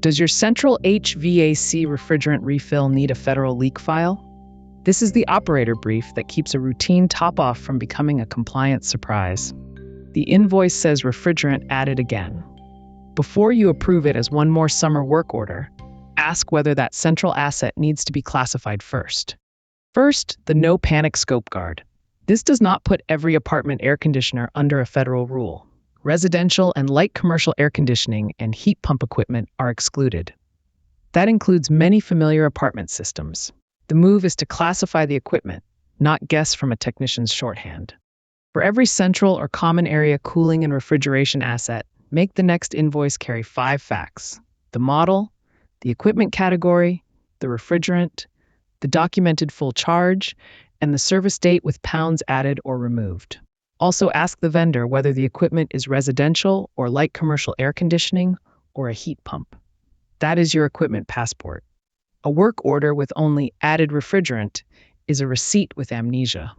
Does your central HVAC refrigerant refill need a federal leak file? This is the operator brief that keeps a routine top-off from becoming a compliance surprise. The invoice says refrigerant added again. Before you approve it as one more summer work order, ask whether that central asset needs to be classified first. First, the no panic scope guard. This does not put every apartment air conditioner under a federal rule. Residential and light commercial air conditioning and heat pump equipment are excluded. That includes many familiar apartment systems. The move is to classify the equipment, not guess from a technician's shorthand. For every central or common area cooling and refrigeration asset, make the next invoice carry 5 facts: the model, the equipment category, the refrigerant, the documented full charge, and the service date with pounds added or removed. Also ask the vendor whether the equipment is residential or light commercial air conditioning or a heat pump. That is your equipment passport. A work order with only added refrigerant is a receipt with amnesia.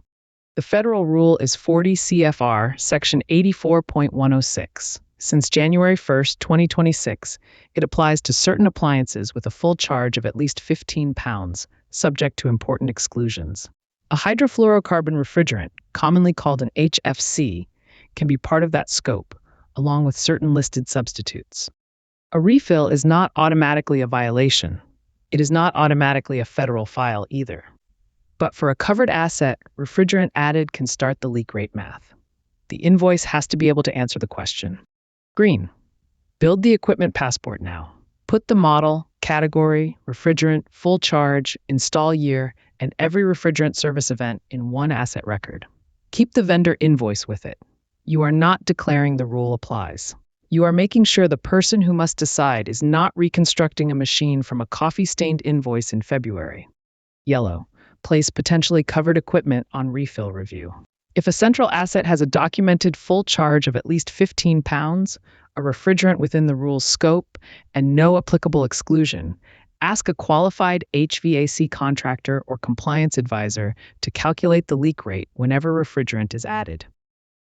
The federal rule is 40 CFR Section 84.106. Since January 1, 2026, it applies to certain appliances with a full charge of at least 15 pounds, subject to important exclusions. A hydrofluorocarbon refrigerant, commonly called an HFC, can be part of that scope, along with certain listed substitutes. A refill is not automatically a violation. It is not automatically a federal file either. But for a covered asset, refrigerant added can start the leak rate math. The invoice has to be able to answer the question. Green. Build the equipment passport now. Put the model, category, refrigerant, full charge, install year, and every refrigerant service event in one asset record. Keep the vendor invoice with it. You are not declaring the rule applies. You are making sure the person who must decide is not reconstructing a machine from a coffee-stained invoice in February. Yellow. Place potentially covered equipment on refill review. If a central asset has a documented full charge of at least 15 pounds, a refrigerant within the rule's scope, and no applicable exclusion, ask a qualified HVAC contractor or compliance advisor to calculate the leak rate whenever refrigerant is added.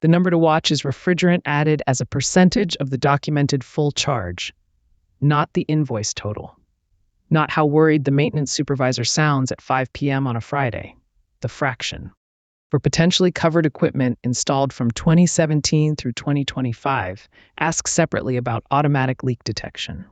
The number to watch is refrigerant added as a percentage of the documented full charge, not the invoice total. Not how worried the maintenance supervisor sounds at 5 p.m. on a Friday, the fraction. For potentially covered equipment installed from 2017 through 2025, ask separately about automatic leak detection.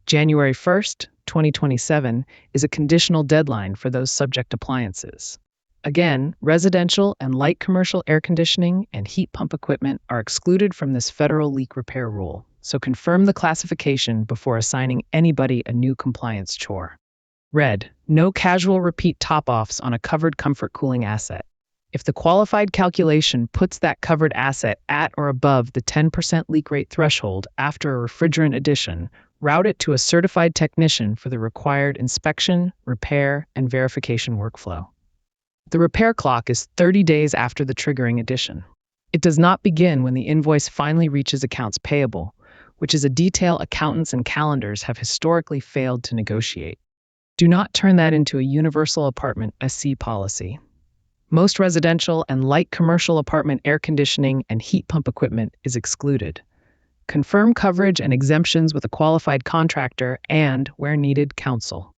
January 1st, 2027 is a conditional deadline for those subject appliances. Again, residential and light commercial air conditioning and heat pump equipment are excluded from this federal leak repair rule, so confirm the classification before assigning anybody a new compliance chore. Red. No casual repeat top-offs on a covered comfort cooling asset. If the qualified calculation puts that covered asset at or above the 10% leak rate threshold after a refrigerant addition, route it to a certified technician for the required inspection, repair, and verification workflow. The repair clock is 30 days after the triggering addition. It does not begin when the invoice finally reaches accounts payable, which is a detail accountants and calendars have historically failed to negotiate. Do not turn that into a universal apartment SC policy. Most residential and light commercial apartment air conditioning and heat pump equipment is excluded. Confirm coverage and exemptions with a qualified contractor and, where needed, counsel.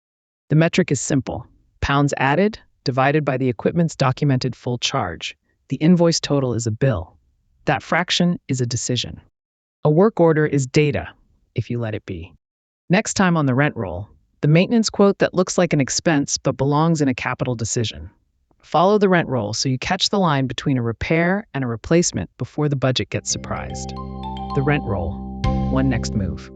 The metric is simple: pounds added divided by the equipment's documented full charge. The invoice total is a bill. That fraction is a decision. A work order is data, if you let it be. Next time on the rent roll, the maintenance quote that looks like an expense but belongs in a capital decision. Follow the rent roll so you catch the line between a repair and a replacement before the budget gets surprised. The rent roll. One next move.